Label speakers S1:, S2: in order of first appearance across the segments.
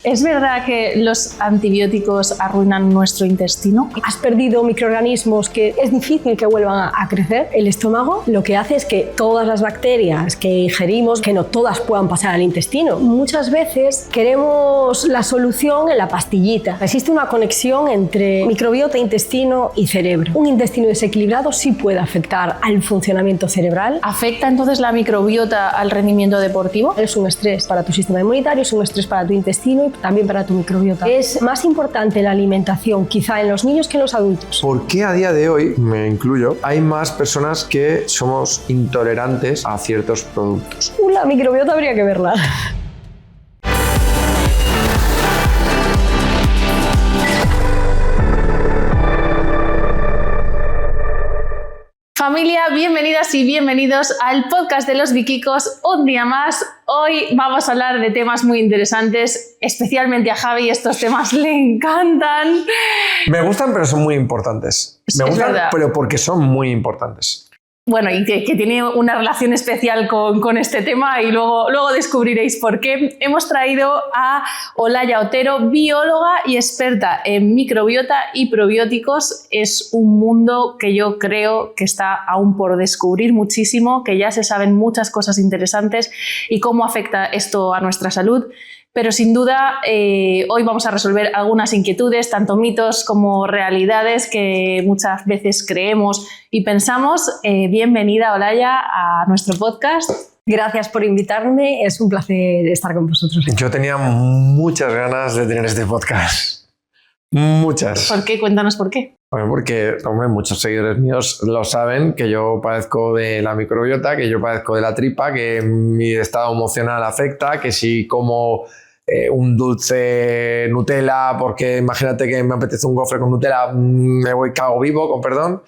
S1: ¿Es verdad que los antibióticos arruinan nuestro intestino?
S2: Has perdido microorganismos que es difícil que vuelvan a crecer. El estómago lo que hace es que todas las bacterias que ingerimos, que no todas puedan pasar al intestino. Muchas veces queremos la solución en la pastillita. Existe una conexión entre microbiota, intestino y cerebro. Un intestino desequilibrado sí puede afectar al funcionamiento cerebral.
S1: ¿Afecta entonces la microbiota al rendimiento deportivo?
S2: Es un estrés para tu sistema inmunitario, es un estrés para tu intestino, también para tu microbiota. Es más importante la alimentación quizá en los niños que en los adultos.
S3: ¿Por qué a día de hoy, me incluyo, hay más personas que somos intolerantes a ciertos productos?
S2: La microbiota habría que verla.
S1: Familia, bienvenidas y bienvenidos al podcast de los Vikikos, un día más. Hoy vamos a hablar de temas muy interesantes, especialmente a Javi, estos temas le encantan.
S3: Me gustan, pero son muy importantes. Me gustan, pero porque son muy importantes.
S1: Bueno, y que tiene una relación especial con este tema y luego descubriréis por qué. Hemos traído a Olaya Otero, bióloga y experta en microbiota y probióticos. Es un mundo que yo creo que está aún por descubrir muchísimo, que ya se saben muchas cosas interesantes y cómo afecta esto a nuestra salud. Pero sin duda hoy vamos a resolver algunas inquietudes, tanto mitos como realidades que muchas veces creemos y pensamos. Bienvenida, Olaya, a nuestro podcast.
S2: Gracias por invitarme, es un placer estar con vosotros.
S3: Yo tenía muchas ganas de tener este podcast. Muchas.
S1: ¿Por qué? Cuéntanos por qué.
S3: Bueno, porque, hombre, muchos seguidores míos lo saben, que yo padezco de la microbiota, que yo padezco de la tripa, que mi estado emocional afecta, que si como un dulce Nutella, porque imagínate que me apetece un gofre con Nutella, me voy cago vivo, con perdón.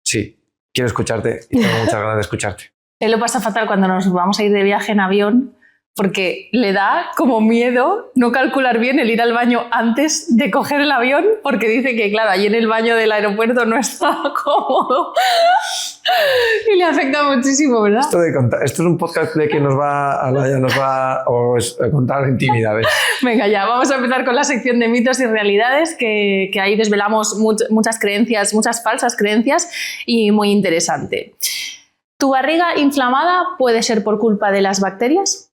S3: Sí, quiero escucharte y tengo muchas ganas de escucharte.
S1: Él lo pasa fatal cuando nos vamos a ir de viaje en avión, porque le da como miedo no calcular bien el ir al baño antes de coger el avión, porque dice que, claro, allí en el baño del aeropuerto no está cómodo y le afecta muchísimo, ¿verdad?
S3: Esto es un podcast que nos va a contar intimidades.
S1: Venga, ya, vamos a empezar con la sección de mitos y realidades, que ahí desvelamos muchas creencias, muchas falsas creencias y muy interesante. ¿Tu barriga inflamada puede ser por culpa de las bacterias?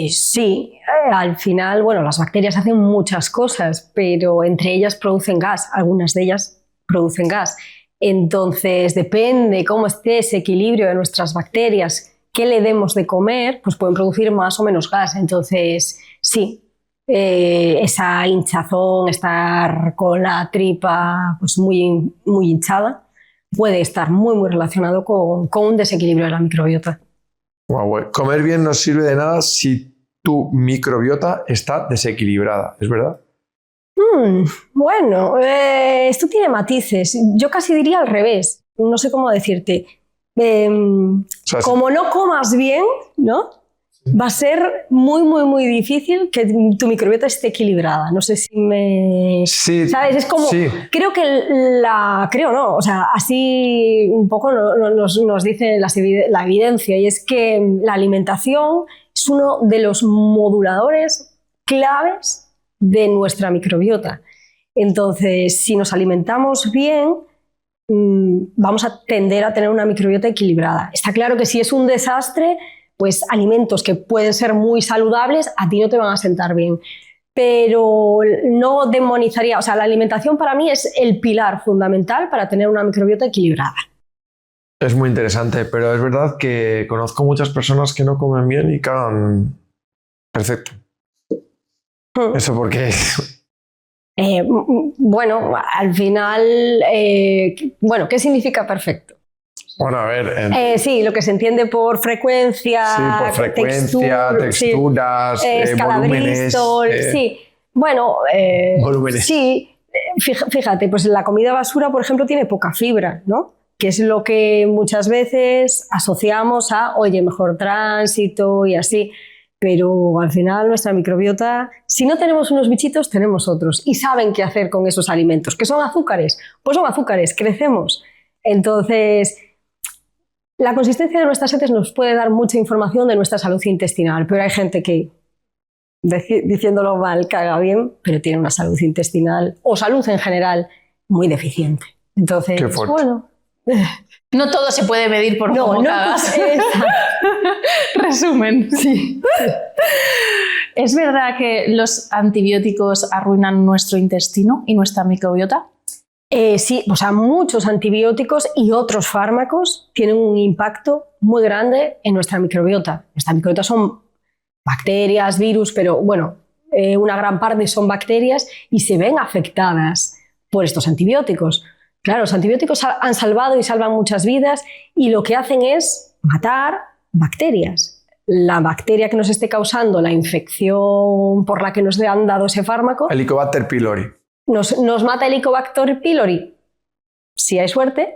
S2: Sí, al final, bueno, las bacterias hacen muchas cosas, pero entre ellas producen gas, algunas de ellas producen gas. Entonces, depende cómo esté ese equilibrio de nuestras bacterias, qué le demos de comer, pues pueden producir más o menos gas. Entonces, sí, esa hinchazón, estar con la tripa pues muy, muy hinchada, puede estar muy, muy relacionado con un desequilibrio de la microbiota.
S3: Wow, comer bien no sirve de nada si tu microbiota está desequilibrada, ¿es verdad?
S2: Bueno, esto tiene matices. Yo casi diría al revés. No sé cómo decirte. Como no comas bien, ¿no? Va a ser muy, muy, muy difícil que tu microbiota esté equilibrada. No sé si me...
S3: Sí.
S2: ¿Sabes? Es como... Sí. Creo no. O sea, así un poco nos dice la evidencia, y es que la alimentación es uno de los moduladores claves de nuestra microbiota. Entonces, si nos alimentamos bien, vamos a tender a tener una microbiota equilibrada. Está claro que si es un desastre, pues alimentos que pueden ser muy saludables a ti no te van a sentar bien. Pero no demonizaría, o sea, la alimentación para mí es el pilar fundamental para tener una microbiota equilibrada.
S3: Es muy interesante, pero es verdad que conozco muchas personas que no comen bien y cagan perfecto. ¿Eso por qué es?
S2: Bueno, al final, ¿qué significa perfecto?
S3: Bueno, a ver...
S2: sí, lo que se entiende por frecuencia,
S3: sí, por frecuencia, texturas, volúmenes.
S2: Sí, bueno,
S3: volúmenes.
S2: Sí, fíjate, pues la comida basura, por ejemplo, tiene poca fibra, ¿no? Que es lo que muchas veces asociamos a, oye, mejor tránsito y así. Pero al final nuestra microbiota, si no tenemos unos bichitos, tenemos otros. Y saben qué hacer con esos alimentos. ¿Qué son azúcares? Pues son azúcares, crecemos. Entonces, la consistencia de nuestras heces nos puede dar mucha información de nuestra salud intestinal, pero hay gente que diciéndolo mal, caga bien, pero tiene una salud intestinal o salud en general muy deficiente. Entonces,
S3: Qué fuerte.
S2: bueno.
S1: No todo se puede medir por cómo cagas. Resumen.
S2: Sí.
S1: ¿Es verdad que los antibióticos arruinan nuestro intestino y nuestra microbiota?
S2: Sí, o sea, muchos antibióticos y otros fármacos tienen un impacto muy grande en nuestra microbiota. Nuestra microbiota son bacterias, virus, pero bueno, una gran parte son bacterias y se ven afectadas por estos antibióticos. Claro, los antibióticos han salvado y salvan muchas vidas y lo que hacen es matar bacterias. La bacteria que nos esté causando la infección por la que nos han dado ese fármaco.
S3: Helicobacter pylori.
S2: Nos mata el Helicobacter pylori, si hay suerte,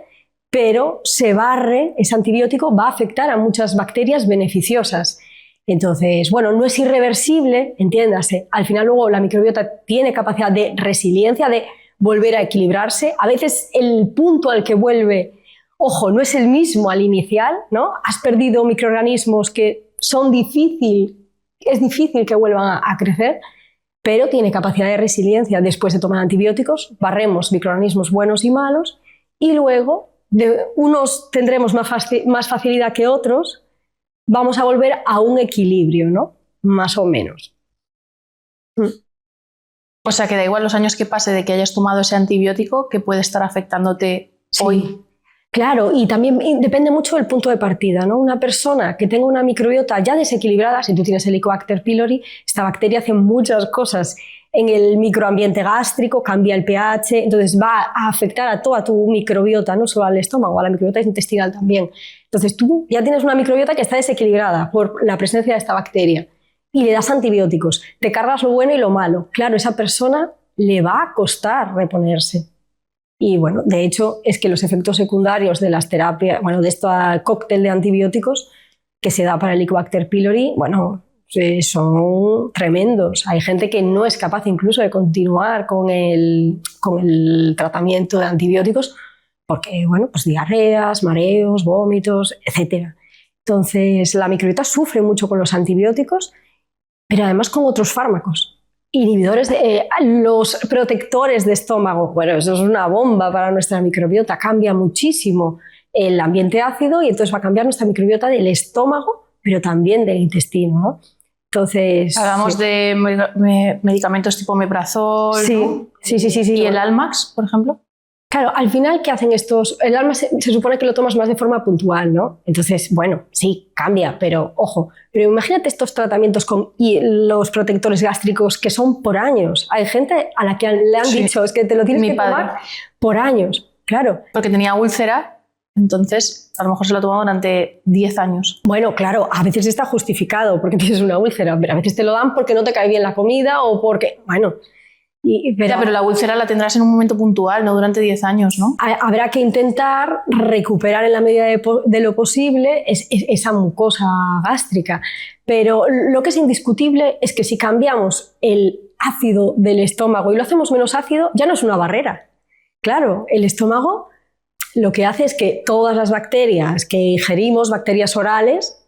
S2: pero se barre, ese antibiótico va a afectar a muchas bacterias beneficiosas. Entonces, bueno, no es irreversible, entiéndase. Al final luego la microbiota tiene capacidad de resiliencia, de volver a equilibrarse. A veces el punto al que vuelve, ojo, no es el mismo al inicial, ¿no? Has perdido microorganismos que es difícil que vuelvan a crecer, pero tiene capacidad de resiliencia. Después de tomar antibióticos, barremos microorganismos buenos y malos y luego unos tendremos más facilidad que otros, vamos a volver a un equilibrio, ¿no? Más o menos.
S1: O sea, que da igual los años que pase de que hayas tomado ese antibiótico que puede estar afectándote hoy.
S2: Claro, y también depende mucho del punto de partida, ¿no? Una persona que tenga una microbiota ya desequilibrada, si tú tienes Helicobacter pylori, esta bacteria hace muchas cosas en el microambiente gástrico, cambia el pH, entonces va a afectar a toda tu microbiota, no solo al estómago, a la microbiota intestinal también. Entonces tú ya tienes una microbiota que está desequilibrada por la presencia de esta bacteria y le das antibióticos, te cargas lo bueno y lo malo. Claro, a esa persona le va a costar reponerse. Y bueno, de hecho es que los efectos secundarios de las terapias, bueno, de este cóctel de antibióticos que se da para el Helicobacter pylori, bueno, son tremendos. Hay gente que no es capaz incluso de continuar con el tratamiento de antibióticos porque, bueno, pues diarreas, mareos, vómitos, etc. Entonces, la microbiota sufre mucho con los antibióticos, pero además con otros fármacos. Inhibidores los protectores de estómago, bueno, eso es una bomba para nuestra microbiota, cambia muchísimo el ambiente ácido y entonces va a cambiar nuestra microbiota del estómago, pero también del intestino, ¿no? Entonces...
S1: Hablamos de medicamentos tipo Meprazol,
S2: sí,
S1: ¿no?
S2: Sí.
S1: ¿Y
S2: bueno.
S1: el Almax, por ejemplo?
S2: Claro, al final, ¿qué hacen estos? El Almax se supone que lo tomas más de forma puntual, ¿no? Entonces, bueno, sí, cambia, pero ojo. Pero imagínate estos tratamientos con los protectores gástricos que son por años. Hay gente a la que le han dicho, es que te lo tienes que tomar por años, claro.
S1: Porque tenía úlcera, entonces a lo mejor se lo ha tomado durante 10 años.
S2: Bueno, claro, a veces está justificado porque tienes una úlcera, pero a veces te lo dan porque no te cae bien la comida o porque, bueno...
S1: pero la úlcera la tendrás en un momento puntual, no durante 10 años, ¿no?
S2: Habrá que intentar recuperar en la medida de lo posible esa mucosa gástrica. Pero lo que es indiscutible es que si cambiamos el ácido del estómago y lo hacemos menos ácido, ya no es una barrera. Claro, el estómago lo que hace es que todas las bacterias que ingerimos, bacterias orales,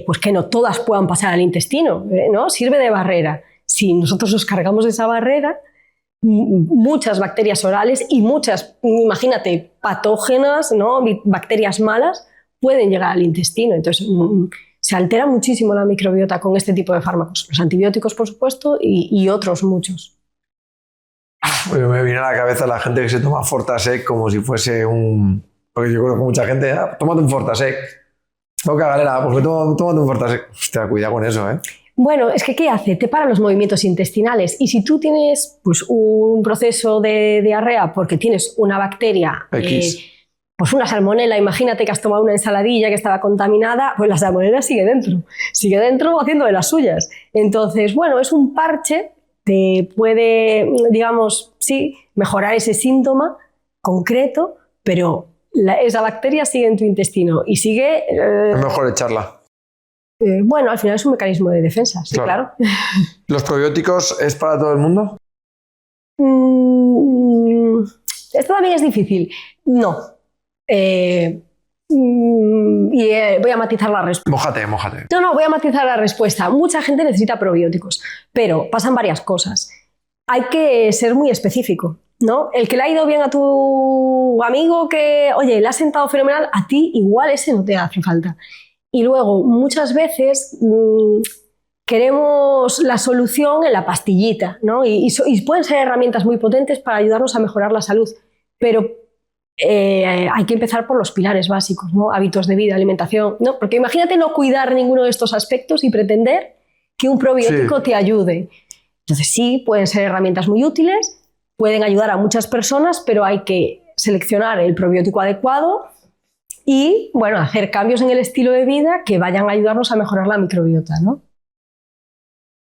S2: pues que no todas puedan pasar al intestino, ¿no? Sirve de barrera. Si nosotros nos cargamos de esa barrera, muchas bacterias orales y muchas, imagínate, patógenas, ¿no? Bacterias malas, pueden llegar al intestino. Entonces, se altera muchísimo la microbiota con este tipo de fármacos. Los antibióticos, por supuesto, y otros muchos.
S3: Me viene a la cabeza la gente que se toma Fortasec como si fuese un... Porque yo conozco mucha gente, tómate un Fortasec. Tengo que galera, pues tómate un Fortasec. Hostia, cuidado con eso, ¿eh?
S2: Bueno, es que ¿qué hace? Te para los movimientos intestinales y si tú tienes pues, un proceso de diarrea porque tienes una bacteria, pues una salmonela, imagínate que has tomado una ensaladilla que estaba contaminada, pues la salmonela sigue dentro haciendo de las suyas. Entonces, bueno, es un parche, te puede, digamos, sí, mejorar ese síntoma concreto, pero esa bacteria sigue en tu intestino y sigue...
S3: Es mejor echarla.
S2: Bueno, al final es un mecanismo de defensa, sí, claro.
S3: ¿Los probióticos es para todo el mundo?
S2: Esto también es difícil. No. voy a matizar la respuesta.
S3: Mójate.
S2: No, voy a matizar la respuesta. Mucha gente necesita probióticos, pero pasan varias cosas. Hay que ser muy específico, ¿no? El que le ha ido bien a tu amigo, que, oye, le ha sentado fenomenal, a ti igual ese no te hace falta. Y luego, muchas veces queremos la solución en la pastillita, ¿no? Y pueden ser herramientas muy potentes para ayudarnos a mejorar la salud, pero hay que empezar por los pilares básicos, ¿no? Hábitos de vida, alimentación, ¿no? Porque imagínate no cuidar ninguno de estos aspectos y pretender que un probiótico te ayude. Entonces sí, pueden ser herramientas muy útiles, pueden ayudar a muchas personas, pero hay que seleccionar el probiótico adecuado y, bueno, hacer cambios en el estilo de vida que vayan a ayudarnos a mejorar la microbiota, ¿no?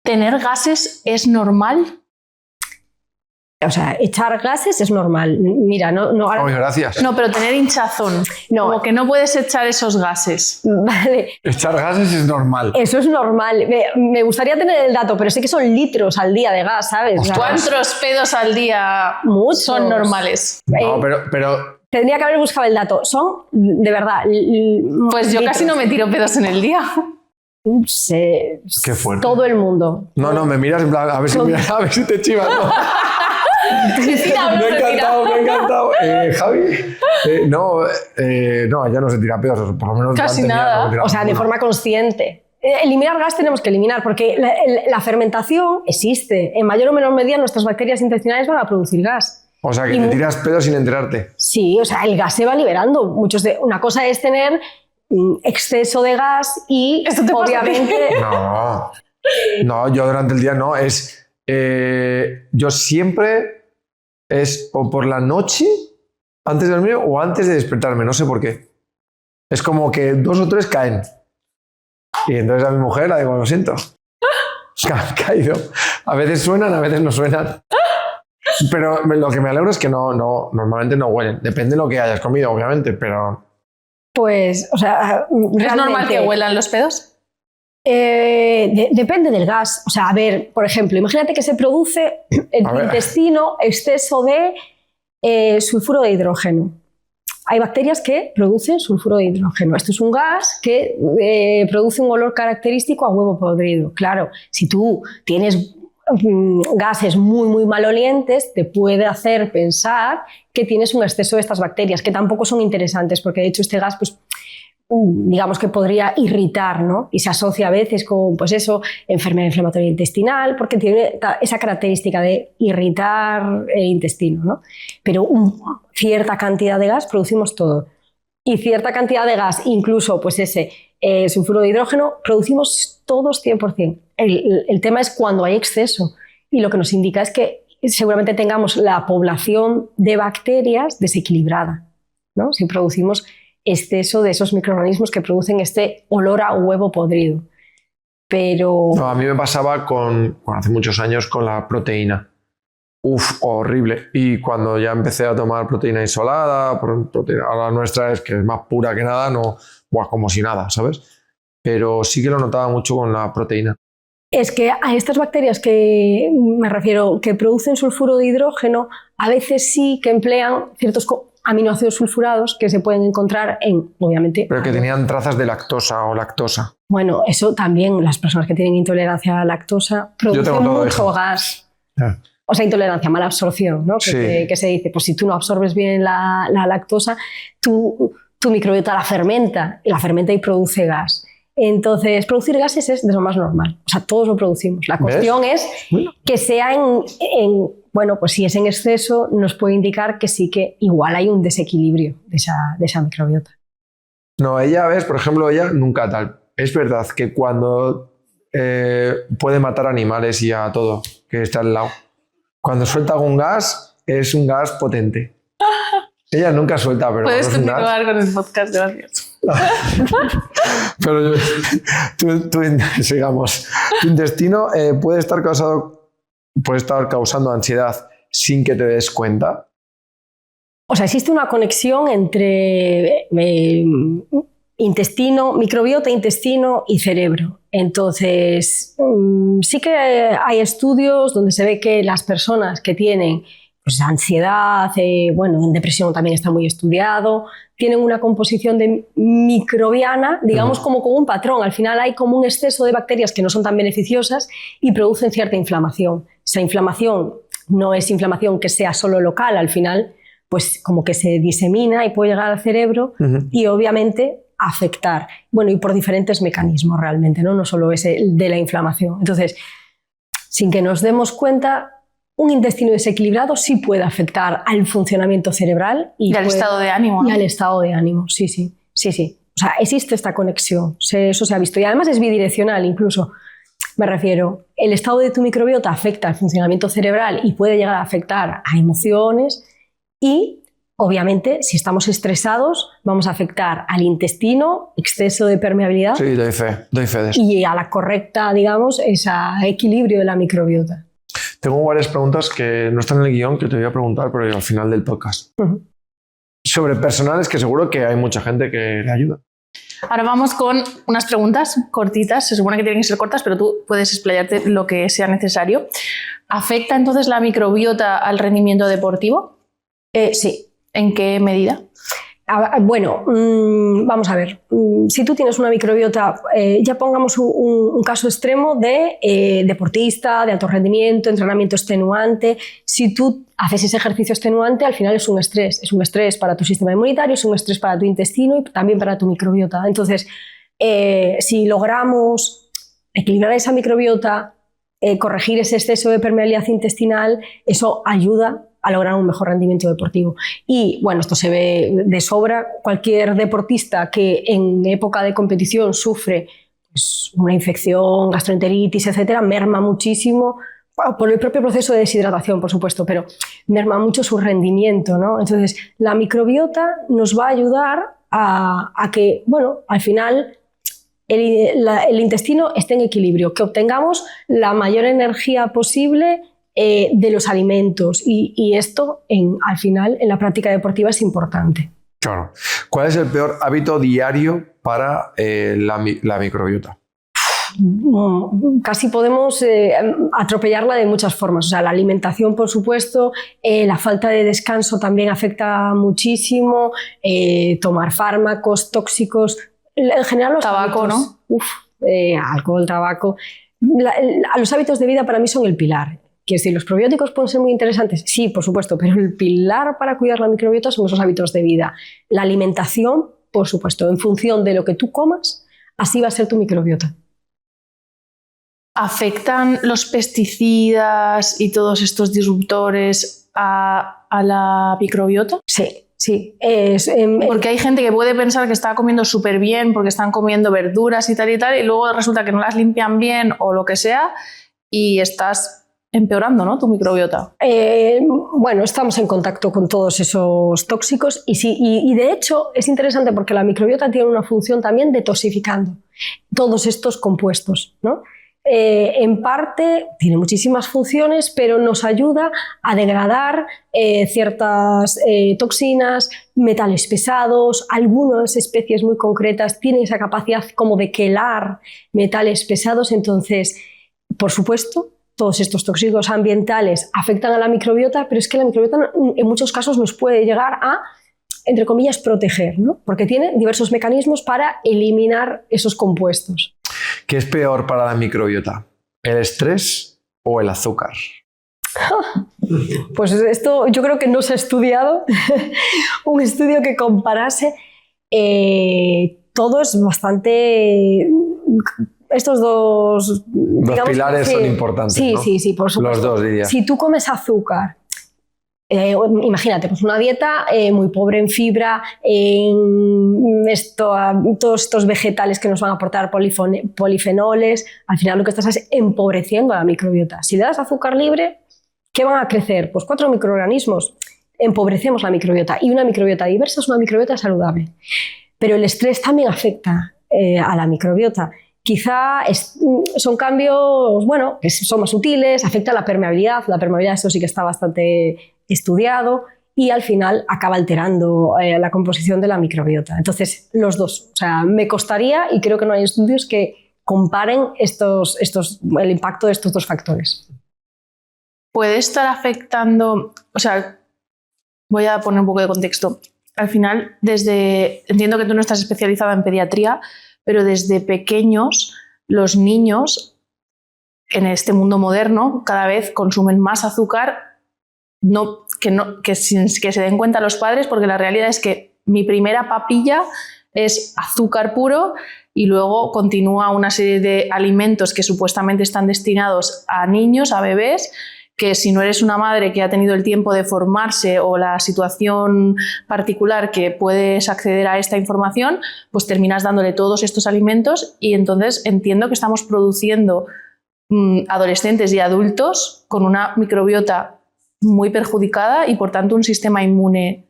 S1: ¿Tener gases es normal?
S2: O sea, echar gases es normal. Mira,
S3: Oye, gracias.
S1: No, pero tener hinchazón.
S2: No.
S1: Como que no puedes echar esos gases.
S2: Vale.
S3: Echar gases es normal.
S2: Eso es normal. Me gustaría tener el dato, pero sé que son litros al día de gas, ¿sabes?
S1: ¿Cuántos pedos al día
S2: Muchos.
S1: son normales?
S3: No, pero
S2: Tendría que haber buscado el dato. Son, de verdad...
S1: Pues yo casi no me tiro pedos en el día.
S3: Qué fuerte.
S2: Todo el mundo.
S3: No, me miras en plan, a ver si te chivas. ¿No? Me ha encantado. Javi, no, ya no se tira pedos, por lo menos
S1: casi nada.
S2: O sea, de forma consciente. Eliminar gas tenemos que eliminar, porque la fermentación existe. En mayor o menor medida nuestras bacterias intestinales van a producir gas.
S3: O sea, que te tiras pedos sin enterarte.
S2: Sí, o sea, el gas se va liberando. Una cosa es tener exceso de gas y obviamente...
S3: No, yo durante el día no. Yo siempre es o por la noche, antes de dormir o antes de despertarme, no sé por qué. Es como que 2 o 3 caen. Y entonces a mi mujer la digo, lo siento. Han caído. A veces suenan, a veces no suenan. Pero lo que me alegro es que normalmente no huelen. Depende de lo que hayas comido, obviamente, pero...
S2: Pues, o sea...
S1: ¿Es normal que huelan los pedos?
S2: Depende del gas. O sea, a ver, por ejemplo, imagínate que se produce en tu intestino exceso de sulfuro de hidrógeno. Hay bacterias que producen sulfuro de hidrógeno. Esto es un gas que produce un olor característico a huevo podrido. Claro, si tú tienes gases muy malolientes, te puede hacer pensar que tienes un exceso de estas bacterias, que tampoco son interesantes, porque de hecho este gas, pues, digamos que podría irritar, ¿no? Y se asocia a veces con, pues eso, enfermedad inflamatoria intestinal, porque tiene esa característica de irritar el intestino, ¿no? Pero cierta cantidad de gas producimos todo. Y cierta cantidad de gas, incluso pues ese sulfuro de hidrógeno, producimos todos 100%. El tema es cuando hay exceso. Y lo que nos indica es que seguramente tengamos la población de bacterias desequilibrada, ¿no? Si producimos exceso de esos microorganismos que producen este olor a huevo podrido. Pero...
S3: No, a mí me pasaba hace muchos años con la proteína. Horrible. Y cuando ya empecé a tomar proteína isolada, ahora nuestra es que es más pura que nada, como si nada, ¿sabes? Pero sí que lo notaba mucho con la proteína.
S2: Es que a estas bacterias que me refiero, que producen sulfuro de hidrógeno, a veces sí que emplean ciertos aminoácidos sulfurados que se pueden encontrar obviamente...
S3: Pero que tenían trazas de lactosa o lactosa.
S2: Bueno, eso también, las personas que tienen intolerancia a la lactosa producen mucho gas. O sea, intolerancia, mala absorción, ¿no? Que se dice, pues si tú no absorbes bien la lactosa, tu microbiota la fermenta y produce gas. Entonces, producir gases es de lo más normal. O sea, todos lo producimos. La cuestión es que sea bueno, pues si es en exceso, nos puede indicar que sí que igual hay un desequilibrio de esa microbiota.
S3: No, ella, ves, por ejemplo, ella nunca tal. Es verdad que cuando puede matar animales y a todo que está al lado, cuando suelta algún gas, es un gas potente. Ella nunca suelta, pero...
S1: Puedes continuar con el podcast, gracias.
S3: Pero sigamos. Tu intestino puede estar causando ansiedad sin que te des cuenta.
S2: O sea, existe una conexión entre intestino, microbiota, intestino y cerebro. Entonces, sí que hay estudios donde se ve que las personas que tienen pues ansiedad, bueno, en depresión también está muy estudiado, tienen una composición de microbiana, digamos como con un patrón. Al final hay como un exceso de bacterias que no son tan beneficiosas y producen cierta inflamación. Esa inflamación no es inflamación que sea solo local, al final pues como que se disemina y puede llegar al cerebro y obviamente afectar. Bueno, y por diferentes mecanismos realmente, ¿no? No solo ese de la inflamación. Entonces, sin que nos demos cuenta, un intestino desequilibrado sí puede afectar al funcionamiento cerebral
S1: y al estado de ánimo, ¿no?
S2: Y al estado de ánimo, sí. O sea, existe esta conexión, eso se ha visto. Y además es bidireccional incluso. Me refiero, el estado de tu microbiota afecta al funcionamiento cerebral y puede llegar a afectar a emociones y, obviamente, si estamos estresados, vamos a afectar al intestino, exceso de permeabilidad.
S3: Sí, doy fe de eso.
S2: Y a la correcta, digamos, ese equilibrio de la microbiota.
S3: Tengo varias preguntas que no están en el guión que te voy a preguntar, pero al final del podcast. Sobre personales, que seguro que hay mucha gente que le ayuda.
S1: Ahora vamos con unas preguntas cortitas. Se supone que tienen que ser cortas, pero tú puedes explayarte lo que sea necesario. ¿Afecta entonces la microbiota al rendimiento deportivo?
S2: Sí.
S1: ¿En qué medida?
S2: Bueno, vamos a ver. Si tú tienes una microbiota, ya pongamos un caso extremo de deportista, de alto rendimiento, entrenamiento extenuante. Si tú haces ese ejercicio extenuante, al final es un estrés. Es un estrés para tu sistema inmunitario, es un estrés para tu intestino y también para tu microbiota. Entonces, si logramos equilibrar esa microbiota, corregir ese exceso de permeabilidad intestinal, eso ayuda a lograr un mejor rendimiento deportivo. Y bueno, esto se ve de sobra. Cualquier deportista que en época de competición sufre pues, una infección, gastroenteritis, etcétera, merma muchísimo, por el propio proceso de deshidratación, por supuesto, pero merma mucho su rendimiento, ¿no? Entonces, la microbiota nos va a ayudar a que, bueno, al final el intestino esté en equilibrio, que obtengamos la mayor energía posible de los alimentos y esto al final en la práctica deportiva es importante.
S3: Claro. ¿Cuál es el peor hábito diario para la microbiota?
S2: Casi podemos atropellarla de muchas formas. O sea, la alimentación, por supuesto, la falta de descanso también afecta muchísimo, tomar fármacos tóxicos, en general los
S1: tabaco,
S2: hábitos,
S1: ¿no?
S2: Alcohol, tabaco. Los hábitos de vida para mí son el pilar. Que si los probióticos pueden ser muy interesantes, sí, por supuesto, pero el pilar para cuidar la microbiota son esos hábitos de vida. La alimentación, por supuesto, en función de lo que tú comas, así va a ser tu microbiota.
S1: ¿Afectan los pesticidas y todos estos disruptores a la microbiota?
S2: Sí.
S1: Porque hay gente que puede pensar que está comiendo súper bien porque están comiendo verduras y tal, y luego resulta que no las limpian bien o lo que sea y estás empeorando, ¿no?, tu microbiota.
S2: Bueno, estamos en contacto con todos esos tóxicos y de hecho es interesante porque la microbiota tiene una función también detoxificando todos estos compuestos, ¿no? En parte tiene muchísimas funciones, pero nos ayuda a degradar ciertas toxinas, metales pesados. Algunas especies muy concretas tienen esa capacidad como de quelar metales pesados. Entonces, por supuesto, todos estos tóxicos ambientales afectan a la microbiota, pero es que la microbiota en muchos casos nos puede llegar a, entre comillas, proteger, ¿no? Porque tiene diversos mecanismos para eliminar esos compuestos.
S3: ¿Qué es peor para la microbiota? ¿El estrés o el azúcar?
S2: Pues esto yo creo que no se ha estudiado. Un estudio que comparase. Todo es bastante... Estos dos
S3: pilares son importantes,
S2: sí,
S3: ¿no?
S2: Sí, por supuesto.
S3: Los dos, diría.
S2: Si tú comes azúcar, imagínate, pues una dieta muy pobre en fibra, en todos estos vegetales que nos van a aportar polifenoles, al final lo que estás es empobreciendo a la microbiota. Si le das azúcar libre, ¿qué van a crecer? Pues 4 microorganismos. Empobrecemos la microbiota y una microbiota diversa es una microbiota saludable. Pero el estrés también afecta a la microbiota. Quizá son cambios, bueno, que son más sutiles, afecta a la permeabilidad. La permeabilidad, esto sí que está bastante estudiado y al final acaba alterando la composición de la microbiota. Entonces, los dos. O sea, me costaría y creo que no hay estudios que comparen el impacto de estos dos factores.
S1: puede estar afectando, o sea, voy a poner un poco de contexto. Al final, entiendo que tú no estás especializada en pediatría, pero desde pequeños los niños en este mundo moderno cada vez consumen más azúcar, que se den cuenta los padres, porque la realidad es que mi primera papilla es azúcar puro y luego continúa una serie de alimentos que supuestamente están destinados a niños, a bebés, que si no eres una madre que ha tenido el tiempo de formarse o la situación particular que puedes acceder a esta información, pues terminas dándole todos estos alimentos y entonces entiendo que estamos produciendo adolescentes y adultos con una microbiota muy perjudicada y por tanto un sistema inmune.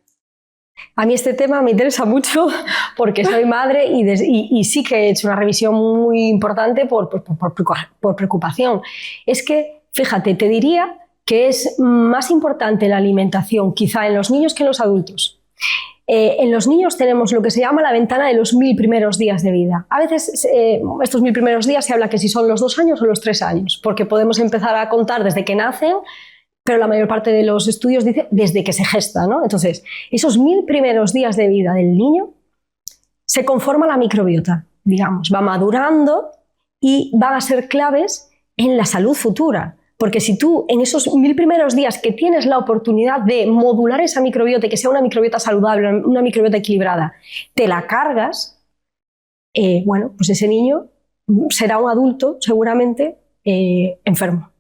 S2: A mí este tema me interesa mucho porque soy madre y sí que he hecho una revisión muy importante por preocupación. Es que, fíjate, te diría que es más importante la alimentación quizá en los niños que en los adultos. En los niños tenemos lo que se llama la ventana de los 1000 primeros días de vida. A veces estos 1000 primeros días se habla que si son los 2 años o los 3 años, porque podemos empezar a contar desde que nacen, pero la mayor parte de los estudios dice desde que se gesta, ¿no? Entonces, esos 1000 primeros días de vida del niño se conforma la microbiota, digamos, va madurando y van a ser claves en la salud futura. Porque si tú en esos 1000 primeros días que tienes la oportunidad de modular esa microbiota y que sea una microbiota saludable, una microbiota equilibrada, te la cargas, bueno, pues ese niño será un adulto seguramente enfermo,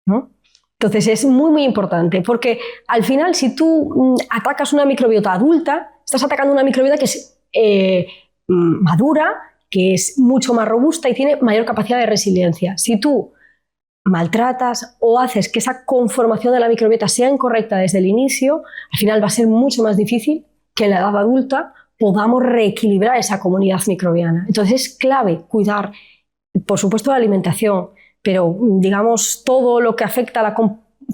S2: ¿no? Entonces es muy, muy importante, porque al final si tú atacas una microbiota adulta, estás atacando una microbiota que es madura, que es mucho más robusta y tiene mayor capacidad de resiliencia. Si tú maltratas o haces que esa conformación de la microbiota sea incorrecta desde el inicio, al final va a ser mucho más difícil que en la edad adulta podamos reequilibrar esa comunidad microbiana. Entonces es clave cuidar, por supuesto, la alimentación, pero digamos todo lo que afecta a la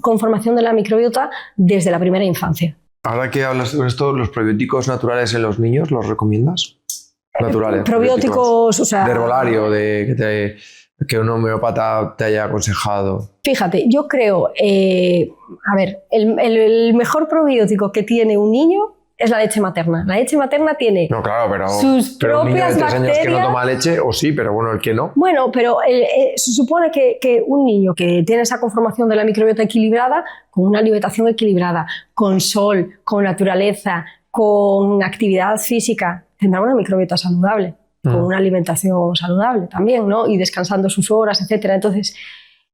S2: conformación de la microbiota desde la primera infancia.
S3: Ahora que hablas sobre esto, ¿los probióticos naturales en los niños los recomiendas? Naturales.
S2: Probióticos, o sea...
S3: De herbolario, que un homeópata te haya aconsejado.
S2: Fíjate, yo creo, a ver, el mejor probiótico que tiene un niño es la leche materna. La leche materna tiene sus propias
S3: un niño de 3
S2: bacterias.
S3: años que no toma leche, o sí, pero bueno, el que no.
S2: Bueno, pero se supone que un niño que tiene esa conformación de la microbiota equilibrada, con una alimentación equilibrada, con sol, con naturaleza, con actividad física, tendrá una microbiota saludable, con una alimentación saludable también, ¿no? Y descansando sus horas, etcétera. Entonces,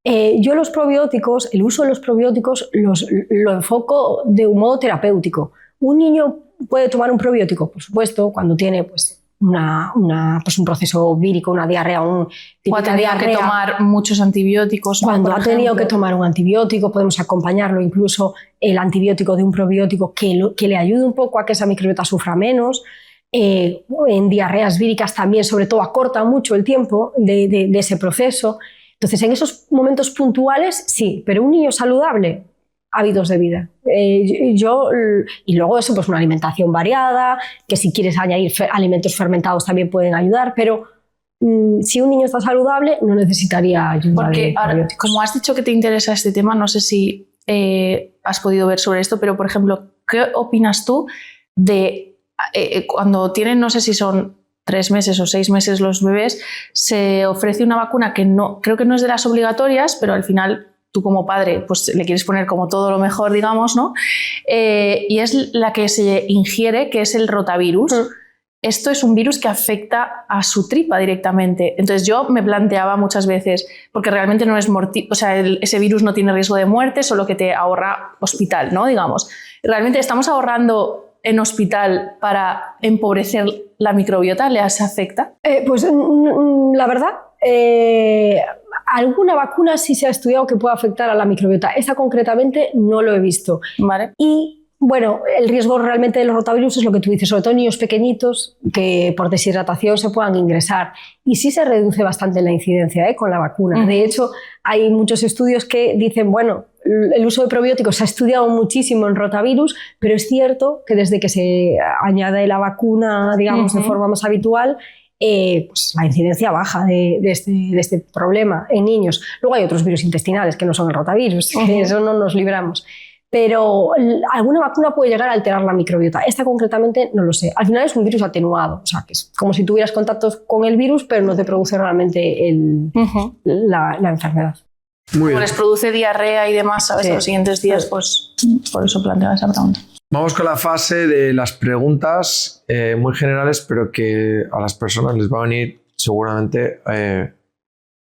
S2: yo los probióticos, el uso de los probióticos lo enfoco de un modo terapéutico. Un niño puede tomar un probiótico, por supuesto, cuando tiene pues, un proceso vírico, una diarrea, un tipo de diarrea.
S1: Que tomar muchos antibióticos.
S2: Cuando ha tenido que tomar un antibiótico, podemos acompañarlo incluso el antibiótico de un probiótico que le ayude un poco a que esa microbiota sufra menos. En diarreas víricas también, sobre todo, acorta mucho el tiempo de ese proceso. Entonces, en esos momentos puntuales, sí, pero un niño saludable, hábitos de vida. Y luego eso, pues una alimentación variada, que si quieres añadir alimentos fermentados también pueden ayudar, pero si un niño está saludable no necesitaría ayuda.
S1: Porque ahora, como has dicho que te interesa este tema, no sé si has podido ver sobre esto, pero por ejemplo, ¿qué opinas tú de cuando tienen, no sé si son 3 meses o 6 meses los bebés, se ofrece una vacuna que no, creo que no es de las obligatorias, pero al final tú como padre pues le quieres poner como todo lo mejor, digamos, ¿no? Y es la que se ingiere, que es el rotavirus. Esto es un virus que afecta a su tripa directamente. Entonces yo me planteaba muchas veces, porque realmente no es o sea, ese virus no tiene riesgo de muerte, solo que te ahorra hospital, ¿no? Digamos. Realmente estamos ahorrando en hospital para empobrecer la microbiota, ¿les afecta?
S2: Pues la verdad, alguna vacuna sí se ha estudiado que pueda afectar a la microbiota. Esta concretamente no lo he visto.
S1: Vale.
S2: Y bueno, el riesgo realmente de los rotavirus es lo que tú dices, sobre todo niños pequeñitos que por deshidratación se puedan ingresar. Y sí se reduce bastante la incidencia con la vacuna. De hecho, hay muchos estudios que dicen, bueno, el uso de probióticos se ha estudiado muchísimo en rotavirus, pero es cierto que desde que se añade la vacuna, digamos, de forma más habitual, pues la incidencia baja de este problema en niños. Luego hay otros virus intestinales que no son el rotavirus, que eso no nos libramos. Pero alguna vacuna puede llegar a alterar la microbiota. Esta concretamente no lo sé. Al final es un virus atenuado, o sea, que es como si tuvieras contactos con el virus, pero no te produce realmente la enfermedad.
S3: Muy bien.
S1: Como les produce diarrea y demás, ¿sabes?
S2: Sí.
S1: Los siguientes días, pues por eso planteaba esa pregunta.
S3: Vamos con la fase de las preguntas muy generales, pero que a las personas les va a venir seguramente,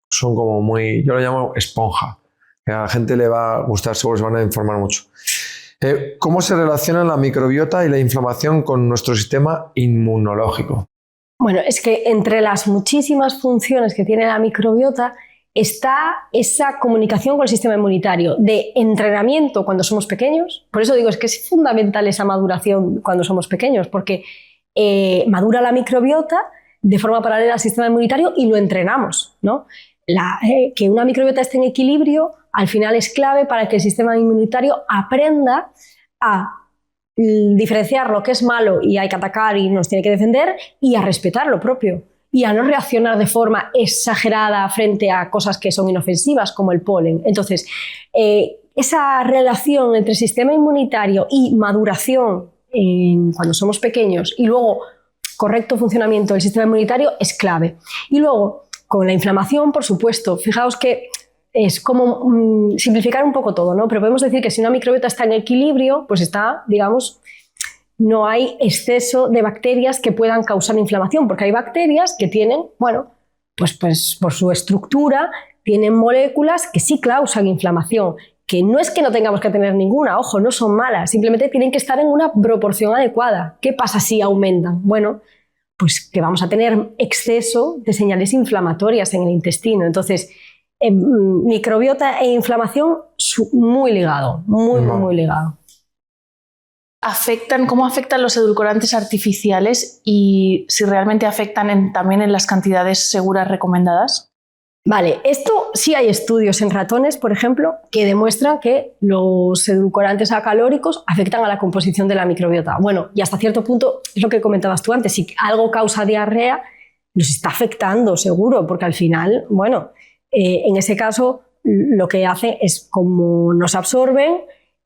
S3: son como muy, yo lo llamo esponja. A la gente le va a gustar, seguro se van a informar mucho. ¿Cómo se relaciona la microbiota y la inflamación con nuestro sistema inmunológico?
S2: Bueno, es que entre las muchísimas funciones que tiene la microbiota está esa comunicación con el sistema inmunitario de entrenamiento cuando somos pequeños. Por eso digo, es que es fundamental esa maduración cuando somos pequeños, porque madura la microbiota de forma paralela al sistema inmunitario y lo entrenamos, ¿no? Que una microbiota esté en equilibrio al final es clave para que el sistema inmunitario aprenda a diferenciar lo que es malo y hay que atacar y nos tiene que defender, y a respetar lo propio y a no reaccionar de forma exagerada frente a cosas que son inofensivas como el polen. Entonces, esa relación entre sistema inmunitario y maduración cuando somos pequeños y luego correcto funcionamiento del sistema inmunitario es clave. Y luego, con la inflamación, por supuesto, fijaos que es como simplificar un poco todo, ¿no? Pero podemos decir que si una microbiota está en equilibrio, pues está, digamos, no hay exceso de bacterias que puedan causar inflamación, porque hay bacterias que tienen, bueno, pues por su estructura, tienen moléculas que sí causan inflamación, que no es que no tengamos que tener ninguna, ojo, no son malas, simplemente tienen que estar en una proporción adecuada. ¿Qué pasa si aumentan? Bueno, pues que vamos a tener exceso de señales inflamatorias en el intestino. Entonces, microbiota e inflamación muy ligado, muy ligado.
S1: ¿Cómo afectan los edulcorantes artificiales y si realmente afectan también en las cantidades seguras recomendadas?
S2: Vale, esto sí hay estudios en ratones, por ejemplo, que demuestran que los edulcorantes acalóricos afectan a la composición de la microbiota. Bueno, y hasta cierto punto, es lo que comentabas tú antes, si algo causa diarrea, nos está afectando seguro, porque al final, bueno, en ese caso lo que hace es como nos absorben,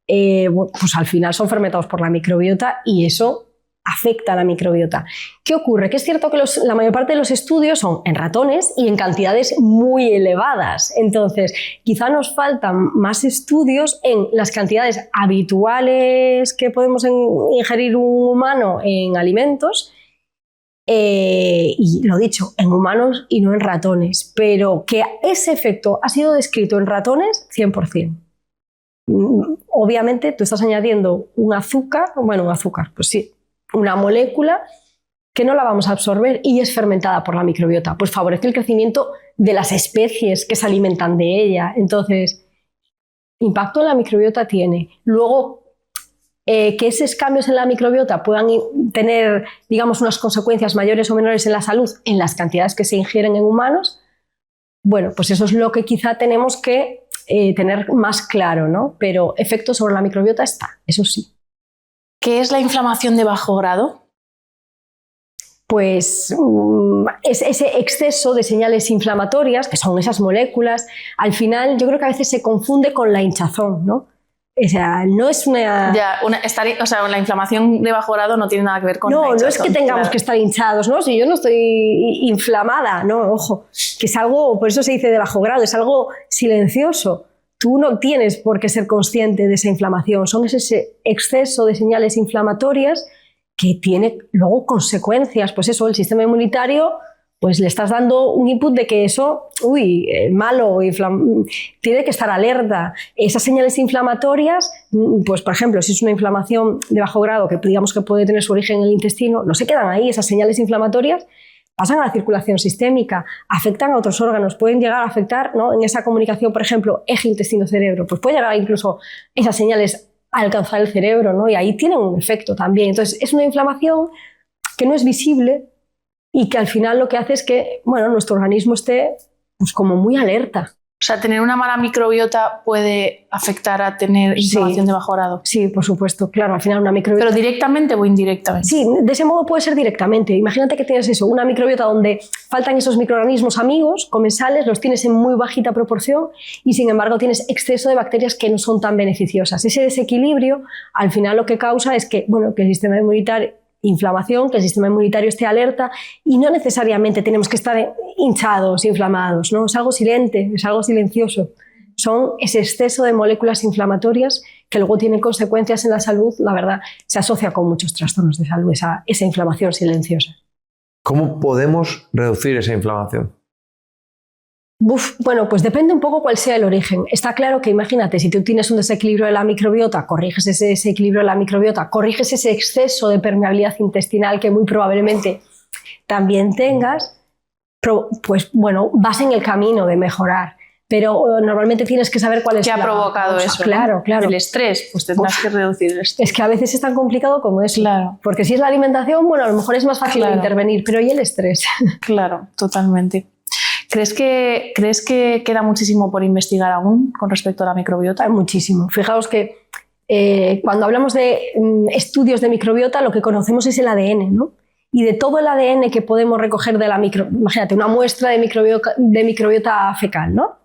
S2: pues al final son fermentados por la microbiota y eso afecta a la microbiota. ¿Qué ocurre? Que es cierto que la mayor parte de los estudios son en ratones y en cantidades muy elevadas. Entonces, quizá nos faltan más estudios en las cantidades habituales que podemos ingerir un humano en alimentos, y lo dicho, en humanos y no en ratones. Pero que ese efecto ha sido descrito en ratones 100%. Obviamente tú estás añadiendo un azúcar, pues sí, una molécula que no la vamos a absorber y es fermentada por la microbiota, pues favorece el crecimiento de las especies que se alimentan de ella. Entonces, impacto en la microbiota tiene. Luego, que esos cambios en la microbiota puedan tener, digamos, unas consecuencias mayores o menores en la salud en las cantidades que se ingieren en humanos, bueno, pues eso es lo que quizá tenemos que tener más claro, ¿no? Pero efecto sobre la microbiota está, eso sí.
S1: ¿Qué es la inflamación de bajo grado?
S2: Pues es ese exceso de señales inflamatorias, que son esas moléculas. Al final yo creo que a veces se confunde con la hinchazón, ¿no? O sea, no es una...
S1: la inflamación de bajo grado no tiene nada que ver con la hinchazón.
S2: No es que tengamos que estar hinchados, ¿no? Si yo no estoy inflamada, no, ojo, que es algo, por eso se dice de bajo grado, es algo silencioso. Tú no tienes por qué ser consciente de esa inflamación, son ese exceso de señales inflamatorias que tiene luego consecuencias. Pues eso, el sistema inmunitario, pues le estás dando un input de que eso, malo, tiene que estar alerta. Esas señales inflamatorias, pues por ejemplo, si es una inflamación de bajo grado que digamos que puede tener su origen en el intestino, no se quedan ahí, esas señales inflamatorias pasan a la circulación sistémica, afectan a otros órganos, pueden llegar a afectar, ¿no? En esa comunicación, por ejemplo, eje intestino-cerebro, pues puede llegar incluso esas señales a alcanzar el cerebro, ¿no? Y ahí tienen un efecto también. Entonces, es una inflamación que no es visible y que al final lo que hace es que, bueno, nuestro organismo esté pues como muy alerta.
S1: O sea, tener una mala microbiota puede afectar a tener inflamación de bajo grado.
S2: Sí, por supuesto, claro, al final una microbiota...
S1: ¿Pero directamente o indirectamente?
S2: Sí, de ese modo puede ser directamente. Imagínate que tienes eso, una microbiota donde faltan esos microorganismos amigos, comensales, los tienes en muy bajita proporción y sin embargo tienes exceso de bacterias que no son tan beneficiosas. Ese desequilibrio al final lo que causa es que, bueno, que el sistema inmunitario, inflamación, que el sistema inmunitario esté alerta y no necesariamente tenemos que estar hinchados, inflamados, ¿no? Es algo silente, es algo silencioso. Son ese exceso de moléculas inflamatorias que luego tienen consecuencias en la salud, la verdad, se asocia con muchos trastornos de salud, esa inflamación silenciosa.
S3: ¿Cómo podemos reducir esa inflamación?
S2: Bueno, pues depende un poco cuál sea el origen. Está claro que imagínate, si tú tienes un desequilibrio de la microbiota, corriges ese desequilibrio de la microbiota, corriges ese exceso de permeabilidad intestinal que muy probablemente también tengas, pues bueno, vas en el camino de mejorar. Pero normalmente tienes que saber cuál es
S1: ¿Qué ha provocado eso?
S2: Claro,
S1: ¿no?
S2: claro.
S1: El estrés, pues tendrás que reducir el estrés.
S2: Es que a veces es tan complicado como eso.
S1: Claro.
S2: Porque si es la alimentación, bueno, a lo mejor es más fácil de intervenir, pero ¿y el estrés?
S1: Claro, totalmente. ¿Crees que queda muchísimo por investigar aún con respecto a la microbiota?
S2: Muchísimo. Fijaos que cuando hablamos de estudios de microbiota, lo que conocemos es el ADN, ¿no? Y de todo el ADN que podemos recoger de la microbiota, imagínate, una muestra de microbiota fecal, ¿no?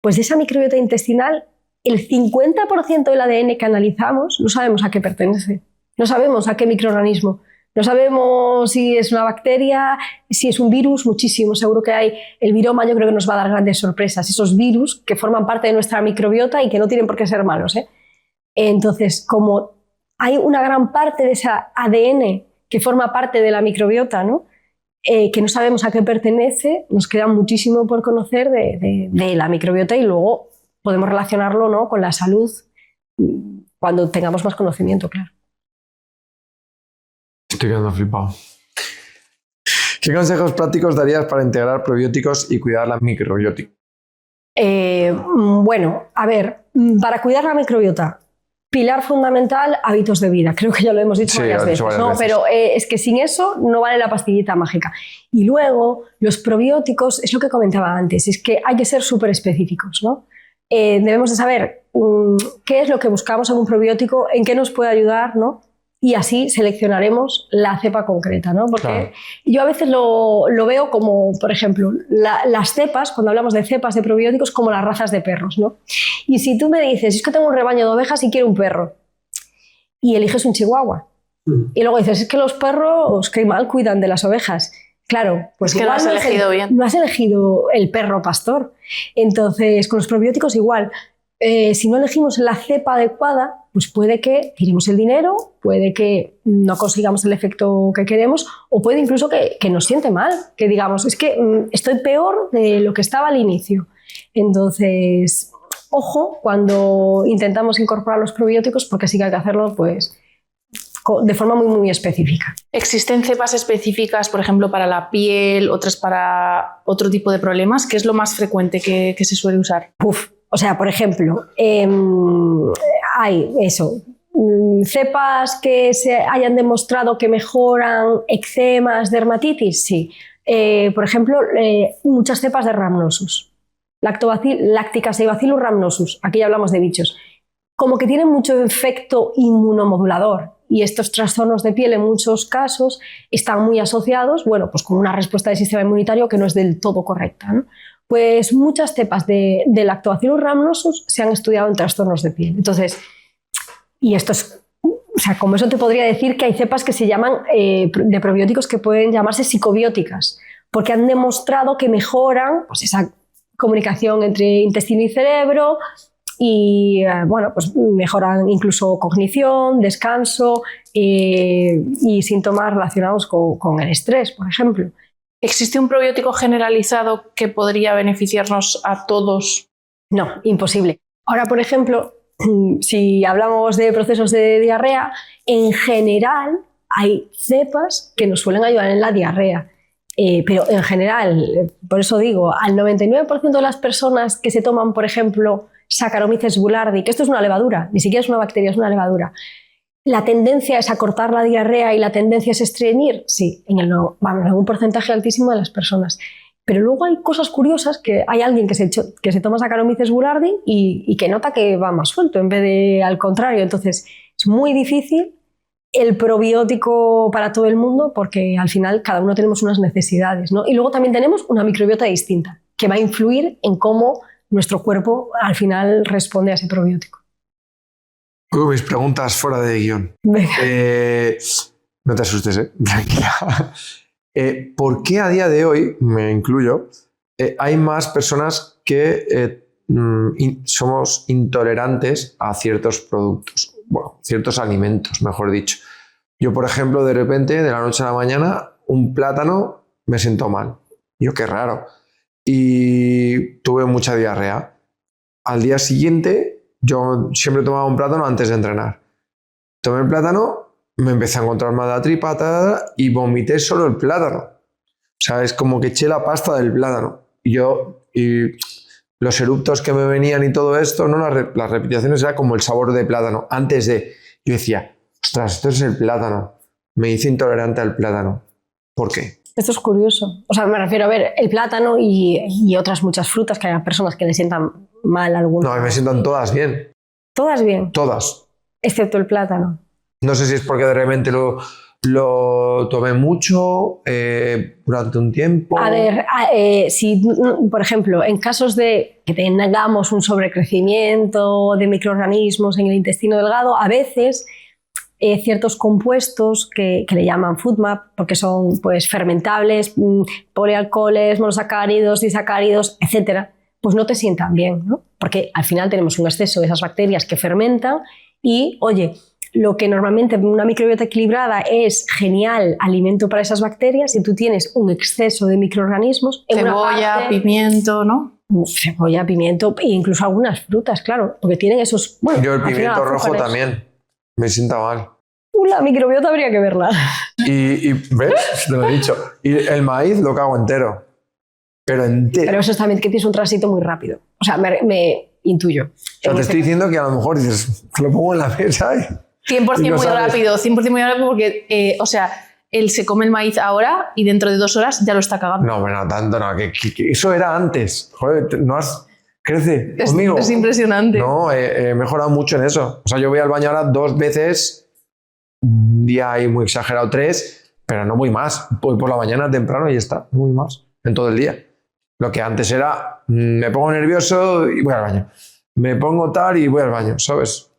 S2: Pues de esa microbiota intestinal, el 50% del ADN que analizamos no sabemos a qué pertenece, no sabemos a qué microorganismo. No sabemos si es una bacteria, si es un virus, muchísimo. Seguro que hay el viroma, yo creo que nos va a dar grandes sorpresas. Esos virus que forman parte de nuestra microbiota y que no tienen por qué ser malos, ¿eh? Entonces, como hay una gran parte de ese ADN que forma parte de la microbiota, ¿no? Que no sabemos a qué pertenece, nos queda muchísimo por conocer de la microbiota y luego podemos relacionarlo, ¿no?, con la salud cuando tengamos más conocimiento, claro.
S3: Estoy quedando flipado. ¿Qué consejos prácticos darías para integrar probióticos y cuidar la microbiota?
S2: Bueno, a ver, para cuidar la microbiota, pilar fundamental, hábitos de vida. Creo que ya lo hemos dicho varias veces, ¿no? Pero es que sin eso no vale la pastillita mágica. Y luego, los probióticos, es lo que comentaba antes, es que hay que ser súper específicos, ¿no? Debemos de saber qué es lo que buscamos en un probiótico, en qué nos puede ayudar, ¿no? Y así seleccionaremos la cepa concreta, ¿no? Porque claro, yo a veces lo veo como, por ejemplo, las cepas, cuando hablamos de cepas de probióticos, como las razas de perros, ¿no? Y si tú me dices, es que tengo un rebaño de ovejas y quiero un perro, y eliges un chihuahua, y luego dices, es que los perros, qué mal cuidan de las ovejas. Claro, pues
S1: es que
S2: igual
S1: lo has elegido bien.
S2: No has elegido el perro pastor. Entonces, con los probióticos igual. Si no elegimos la cepa adecuada, pues puede que tiremos el dinero, puede que no consigamos el efecto que queremos o puede incluso que nos siente mal, que digamos, es que estoy peor de lo que estaba al inicio. Entonces, ojo cuando intentamos incorporar los probióticos porque sí que hay que hacerlo pues, de forma muy, muy específica.
S1: ¿Existen cepas específicas, por ejemplo, para la piel, otras para otro tipo de problemas? ¿Qué es lo más frecuente que se suele usar?
S2: O sea, por ejemplo, hay eso, cepas que se hayan demostrado que mejoran eczemas, dermatitis, sí. Por ejemplo, muchas cepas de Rhamnosus, Lacticacibacillus rhamnosus, aquí ya hablamos de bichos, como que tienen mucho efecto inmunomodulador y estos trastornos de piel en muchos casos están muy asociados, bueno, pues con una respuesta del sistema inmunitario que no es del todo correcta, ¿no? Pues muchas cepas de Lactobacillus rhamnosus se han estudiado en trastornos de piel. Entonces, y esto es, o sea, como eso te podría decir que hay cepas que se llaman de probióticos que pueden llamarse psicobióticas, porque han demostrado que mejoran pues, esa comunicación entre intestino y cerebro y, bueno, pues mejoran incluso cognición, descanso y síntomas relacionados con el estrés, por ejemplo.
S1: ¿Existe un probiótico generalizado que podría beneficiarnos a todos?
S2: No, imposible. Ahora, por ejemplo, si hablamos de procesos de diarrea, en general hay cepas que nos suelen ayudar en la diarrea. Pero en general, por eso digo, al 99% de las personas que se toman, por ejemplo, Saccharomyces boulardii, que esto es una levadura, ni siquiera es una bacteria, es una levadura, ¿la tendencia es a cortar la diarrea y la tendencia es estreñir? Sí, en un porcentaje altísimo de las personas. Pero luego hay cosas curiosas, que hay alguien que se toma Saccharomyces boulardii y que nota que va más suelto en vez de al contrario. Entonces, es muy difícil el probiótico para todo el mundo porque al final cada uno tenemos unas necesidades, ¿no? Y luego también tenemos una microbiota distinta que va a influir en cómo nuestro cuerpo al final responde a ese probiótico.
S3: Mis preguntas fuera de guión. No te asustes, tranquila. ¿Por qué a día de hoy, me incluyo, hay más personas que somos intolerantes a ciertos productos? Bueno, ciertos alimentos, mejor dicho. Yo, por ejemplo, de repente, de la noche a la mañana, un plátano me siento mal. Yo, qué raro. Y tuve mucha diarrea. Al día siguiente, yo siempre tomaba un plátano antes de entrenar. Tomé el plátano, me empecé a encontrar mal la tripa y vomité solo el plátano. O sea, es como que eché la pasta del plátano. Y los eructos que me venían y todo esto, ¿no? Las repeticiones era como el sabor de plátano. Antes de... Yo decía, ostras, esto es el plátano. Me hice intolerante al plátano. ¿Por qué?
S2: Esto es curioso. O sea, me refiero a ver, el plátano y otras muchas frutas, que hay personas que le sientan mal algunas.
S3: No, me sientan todas bien.
S2: ¿Todas bien?
S3: Todas.
S2: Excepto el plátano.
S3: No sé si es porque de repente lo tomé mucho durante un tiempo.
S2: A ver, si, por ejemplo, en casos de que tengamos un sobrecrecimiento de microorganismos en el intestino delgado, a veces ciertos compuestos que le llaman FODMAP, porque son pues, fermentables, polialcoholes, monosacáridos, disacáridos, etcétera, pues no te sientan bien, ¿no? Porque al final tenemos un exceso de esas bacterias que fermentan y, oye, lo que normalmente en una microbiota equilibrada es genial alimento para esas bacterias, si tú tienes un exceso de microorganismos...
S1: Cebolla, pimiento, ¿no?
S2: Cebolla, pimiento e incluso algunas frutas, claro, porque tienen esos... Bueno,
S3: yo el pimiento rojo también, me sienta mal.
S2: La microbiota habría que verla.
S3: Y ¿ves? Te lo he dicho. Y el maíz lo cago entero. Pero entero.
S2: Pero eso es también que tienes un tránsito muy rápido. O sea, me intuyo.
S3: O sea, te estoy diciendo que a lo mejor dices, te lo pongo en la mesa,
S1: 100% muy rápido, 100% muy rápido porque, o sea, él se come el maíz ahora y dentro de 2 horas ya lo está cagando.
S3: No, pero no tanto, no. Que eso era antes. Joder, no has... Crece conmigo.
S1: Es impresionante.
S3: No, he mejorado mucho en eso. O sea, yo voy al baño ahora 2 veces, un día hay muy exagerado 3, pero no voy más. Voy por la mañana temprano y ya está, no voy más en todo el día. Lo que antes era, me pongo nervioso y voy al baño. Me pongo tal y voy al baño, ¿sabes?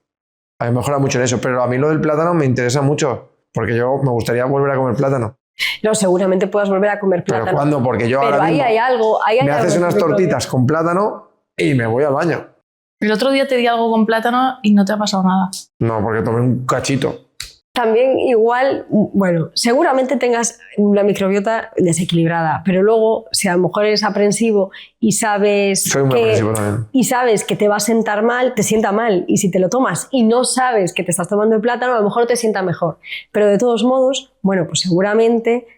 S3: He mejorado mucho en eso, pero a mí lo del plátano me interesa mucho, porque yo me gustaría volver a comer plátano.
S2: No, seguramente puedas volver a comer plátano.
S3: ¿Pero cuándo? Porque yo
S2: pero
S3: ahora mismo
S2: hay algo,
S3: me haces unas tortitas con plátano y me voy al baño.
S1: El otro día te di algo con plátano y no te ha pasado nada.
S3: No, porque tomé un cachito.
S2: También igual, bueno, seguramente tengas una microbiota desequilibrada, pero luego, si a lo mejor eres aprensivo y sabes que te va a sentar mal, te sienta mal. Y si te lo tomas y no sabes que te estás tomando el plátano, a lo mejor te sienta mejor. Pero de todos modos, bueno, pues seguramente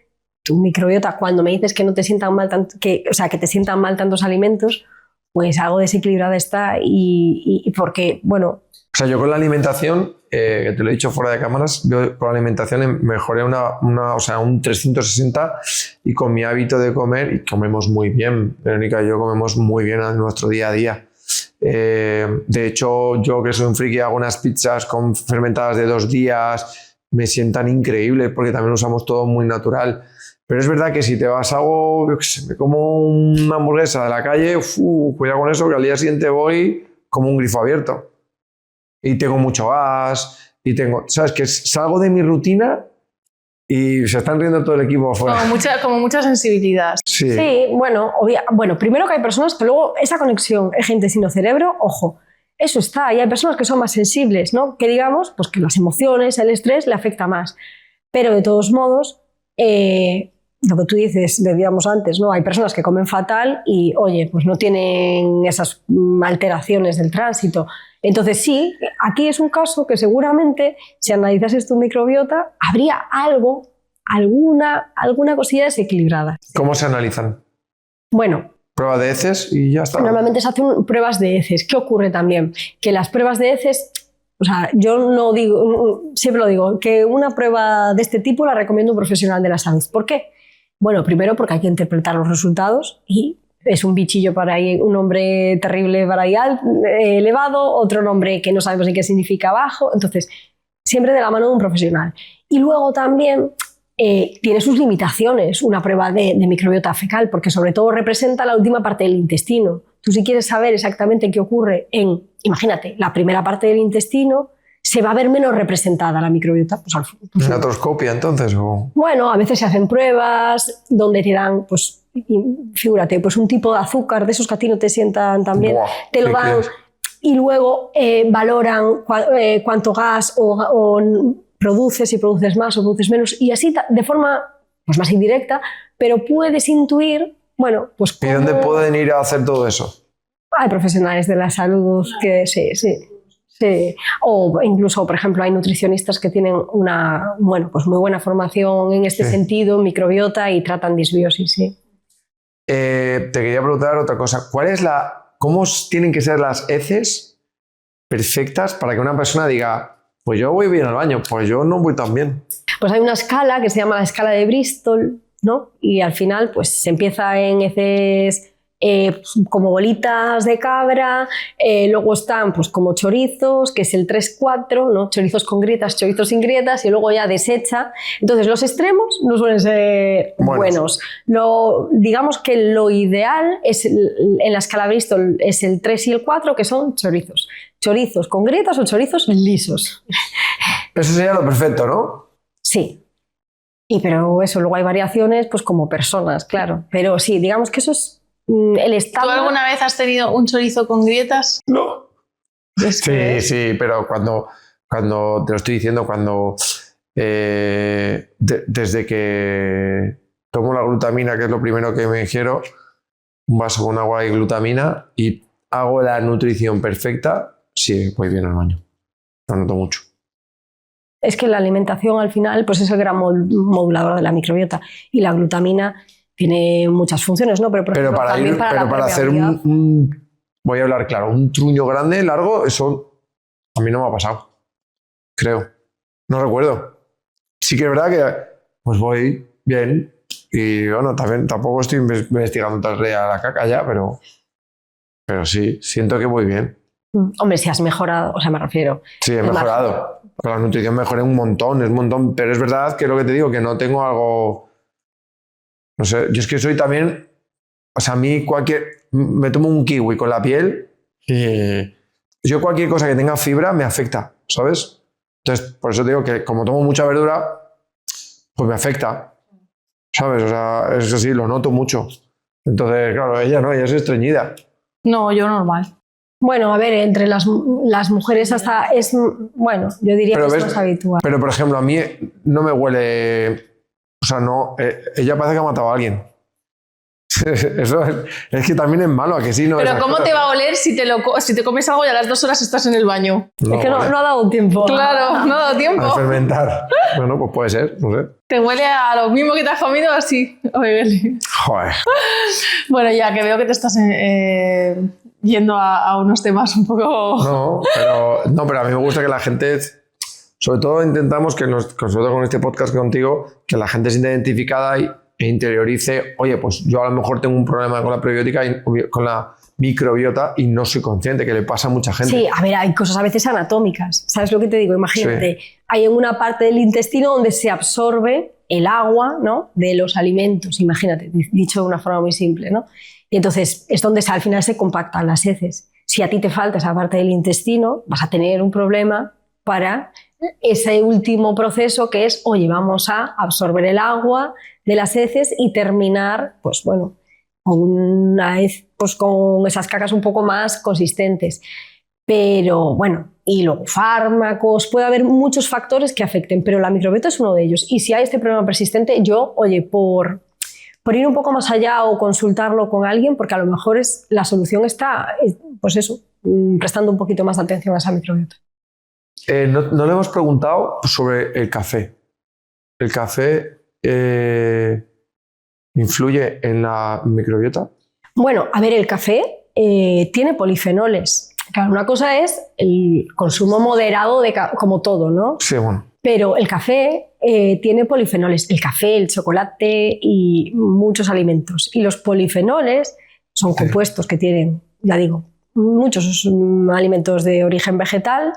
S2: tu microbiota, cuando me dices que no te sientan mal, que te sientan mal tantos alimentos, pues algo desequilibrada está y porque, bueno...
S3: O sea, yo con la alimentación, que te lo he dicho fuera de cámaras, yo con la alimentación mejoré un 360 y con mi hábito de comer, y comemos muy bien, Verónica y yo comemos muy bien en nuestro día a día. De hecho, yo que soy un friki hago unas pizzas con fermentadas de 2 días, me sientan increíbles porque también usamos todo muy natural. Pero es verdad que si te vas me como una hamburguesa de la calle, cuidado con eso, que al día siguiente voy como un grifo abierto. Y tengo mucho gas, ¿sabes? Que salgo de mi rutina y se están riendo todo el equipo afuera.
S1: Como mucha sensibilidad.
S2: Sí, bueno, primero que hay personas que luego esa conexión es gente sin cerebro, ojo, eso está, y hay personas que son más sensibles, ¿no? Que digamos, pues que las emociones, el estrés le afecta más. Pero de todos modos, lo que tú dices, decíamos antes, ¿no? Hay personas que comen fatal y, oye, pues no tienen esas alteraciones del tránsito. Entonces sí, aquí es un caso que seguramente, si analizases tu microbiota, habría alguna cosilla desequilibrada.
S3: ¿Cómo se analizan?
S2: Bueno,
S3: prueba de heces y ya está.
S2: Normalmente se hacen pruebas de heces. ¿Qué ocurre también? Que las pruebas de heces, o sea, yo no digo, siempre lo digo, que una prueba de este tipo la recomiendo a un profesional de la salud. ¿Por qué? Bueno, primero porque hay que interpretar los resultados y es un bichillo para ahí, un nombre terrible para ahí elevado, otro nombre que no sabemos ni qué significa bajo, entonces siempre de la mano de un profesional. Y luego también tiene sus limitaciones una prueba de microbiota fecal, porque sobre todo representa la última parte del intestino. Tú si quieres saber exactamente qué ocurre en, imagínate, la primera parte del intestino, se va a ver menos representada la microbiota. Pues,
S3: ¿Una atroscopia entonces? ¿O?
S2: Bueno, a veces se hacen pruebas donde te dan, pues, figúrate, pues un tipo de azúcar, de esos que a ti no te sientan tan bien, te lo dan y luego valoran cuánto gas o produces, si produces más o produces menos, y así de forma pues, más indirecta, pero puedes intuir, bueno, pues cómo...
S3: ¿Y dónde pueden ir a hacer todo eso?
S2: Hay profesionales de la salud que sí. O incluso, por ejemplo, hay nutricionistas que tienen una pues muy buena formación en este sentido, microbiota, y tratan disbiosis, sí.
S3: Te quería preguntar otra cosa. ¿Cómo tienen que ser las heces perfectas para que una persona diga, pues yo voy bien al baño, pues yo no voy tan bien?
S2: Pues hay una escala que se llama la escala de Bristol, ¿no? Y al final pues se empieza en heces como bolitas de cabra, luego están pues como chorizos, que es el 3-4, ¿no? Chorizos con grietas, chorizos sin grietas, y luego ya deshecha. Entonces los extremos no suelen ser buenos. Digamos que lo ideal es en la escala Bristol es el 3 y el 4, que son chorizos. Chorizos con grietas o chorizos lisos.
S3: Eso sería lo perfecto, ¿no?
S2: Sí. Pero eso, luego hay variaciones pues como personas, claro. Pero sí, digamos que eso es el estándar.
S1: ¿Tú alguna vez has tenido un chorizo con grietas?
S3: No. Sí, pero cuando te lo estoy diciendo, desde que tomo la glutamina, que es lo primero que me ingiero, un vaso con agua y glutamina, y hago la nutrición perfecta, sí, voy bien al baño. Lo noto mucho.
S2: Es que la alimentación al final pues es el gran modulador de la microbiota, y la glutamina tiene muchas funciones, ¿no? Pero para
S3: hacer voy a hablar claro, un truño grande, largo, eso a mí no me ha pasado, creo. No recuerdo. Sí que es verdad que pues voy bien y bueno, tampoco estoy investigando tras de la caca ya, pero sí, siento que voy bien.
S2: Hombre, si has mejorado, o sea, me refiero.
S3: Sí, he mejorado. Con la nutrición mejoré un montón, pero es verdad que lo que te digo, que no tengo algo... No sé, yo es que soy también... O sea, a mí me tomo un kiwi con la piel y yo cualquier cosa que tenga fibra me afecta, ¿sabes? Entonces, por eso digo que como tomo mucha verdura, pues me afecta, ¿sabes? O sea, es así, lo noto mucho. Entonces, claro, ella es estreñida.
S1: No, yo normal.
S2: Bueno, a ver, entre las mujeres hasta es... Bueno, yo diría que es más habitual.
S3: Pero, por ejemplo, a mí no me huele... O sea, no... ella parece que ha matado a alguien. Eso es que también es malo, ¿a que sí? No,
S1: pero ¿cómo te va a oler si te comes algo y a las 2 horas estás en el baño?
S2: No, es que no ha dado tiempo.
S1: Claro, no ha dado tiempo.
S3: A fermentar. Bueno, pues puede ser, no sé.
S1: ¿Te huele a lo mismo que te has comido así?
S3: Joder.
S1: Bueno, ya que veo que te estás yendo a unos temas un poco...
S3: No, pero a mí me gusta que la gente... Sobre todo intentamos sobre todo con este podcast contigo, que la gente se sienta identificada e interiorice, oye, pues yo a lo mejor tengo un problema con la probiótica y con la microbiota y no soy consciente, que le pasa a mucha gente.
S2: Sí, a ver, hay cosas a veces anatómicas. ¿Sabes lo que te digo? Imagínate, hay en una parte del intestino donde se absorbe el agua, ¿no?, de los alimentos, imagínate, dicho de una forma muy simple, ¿no? Y entonces es donde al final se compactan las heces. Si a ti te falta esa parte del intestino, vas a tener un problema para ese último proceso que es, oye, vamos a absorber el agua de las heces y terminar, pues bueno, con con esas cacas un poco más consistentes. Pero bueno, y luego fármacos, puede haber muchos factores que afecten, pero la microbiota es uno de ellos. Y si hay este problema persistente, yo, oye, por ir un poco más allá o consultarlo con alguien, porque a lo mejor la solución está, pues eso, prestando un poquito más de atención a esa microbiota.
S3: No le hemos preguntado sobre el café. ¿El café influye en la microbiota?
S2: Bueno, a ver, el café tiene polifenoles. Claro, una cosa es el consumo moderado como todo, ¿no?
S3: Sí, bueno.
S2: Pero el café tiene polifenoles, el café, el chocolate y muchos alimentos. Y los polifenoles son compuestos que tienen, ya digo, muchos alimentos de origen vegetal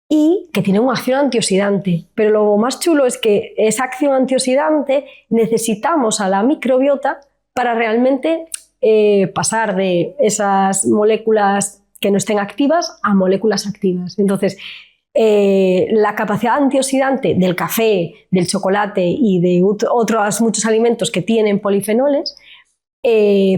S2: y que tienen una acción antioxidante. Pero lo más chulo es que esa acción antioxidante necesitamos a la microbiota para realmente pasar de esas moléculas que no estén activas a moléculas activas. Entonces, la capacidad antioxidante del café, del chocolate y de otros muchos alimentos que tienen polifenoles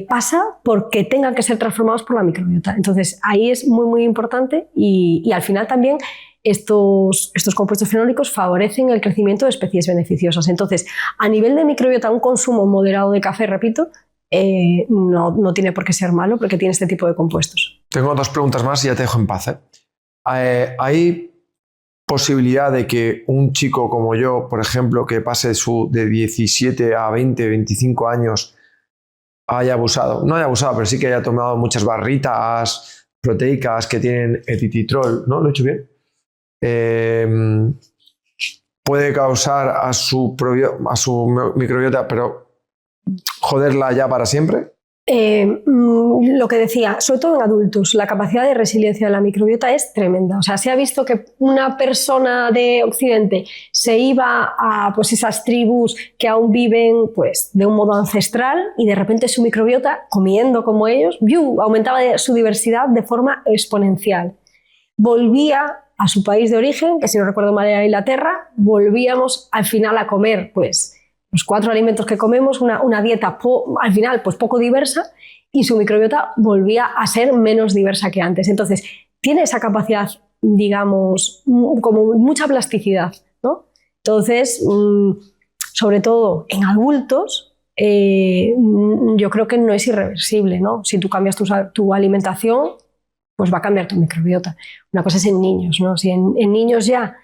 S2: pasa porque tengan que ser transformados por la microbiota. Entonces, ahí es muy, muy importante y al final también estos compuestos fenólicos favorecen el crecimiento de especies beneficiosas. Entonces, a nivel de microbiota, un consumo moderado de café, repito, no tiene por qué ser malo porque tiene este tipo de compuestos.
S3: Tengo 2 preguntas más y ya te dejo en paz. ¿Hay posibilidad de que un chico como yo, por ejemplo, que pase de 17 a 20, 25 años, haya abusado? No haya abusado, pero sí que haya tomado muchas barritas proteicas que tienen etititrol, ¿no? ¿Lo he hecho bien? Puede causar a su microbiota, pero joderla ya para siempre.
S2: Lo que decía, sobre todo en adultos, la capacidad de resiliencia de la microbiota es tremenda. O sea, se ha visto que una persona de Occidente se iba a pues, esas tribus que aún viven pues, de un modo ancestral y de repente su microbiota, comiendo como ellos, aumentaba su diversidad de forma exponencial. Volvía a su país de origen, que si no recuerdo mal era Inglaterra, volvíamos al final a comer pues los 4 alimentos que comemos, una dieta al final pues poco diversa y su microbiota volvía a ser menos diversa que antes. Entonces, tiene esa capacidad, digamos, como mucha plasticidad, ¿no? Entonces, sobre todo en adultos, yo creo que no es irreversible, ¿no? Si tú cambias tu alimentación, pues va a cambiar tu microbiota. Una cosa es en niños, ¿no? Si en niños ya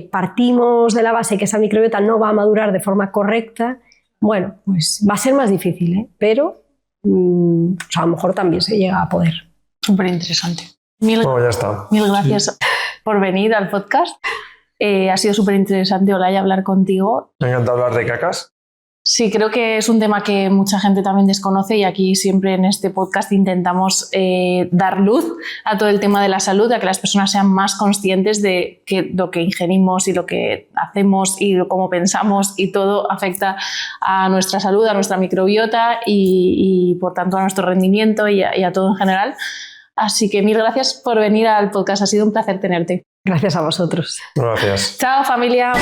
S2: partimos de la base que esa microbiota no va a madurar de forma correcta, bueno, pues va a ser más difícil, pero pues a lo mejor también se llega a poder.
S1: Súper interesante.
S3: Ya está.
S1: Mil gracias por venir al podcast. Ha sido súper interesante, Olaya, hablar contigo.
S3: Me encanta hablar de cacas.
S1: Sí, creo que es un tema que mucha gente también desconoce y aquí siempre en este podcast intentamos dar luz a todo el tema de la salud, a que las personas sean más conscientes de que lo que ingerimos y lo que hacemos y cómo pensamos y todo afecta a nuestra salud, a nuestra microbiota y por tanto a nuestro rendimiento y a todo en general. Así que mil gracias por venir al podcast, ha sido un placer tenerte.
S2: Gracias a vosotros.
S3: Gracias.
S1: Chao, familia.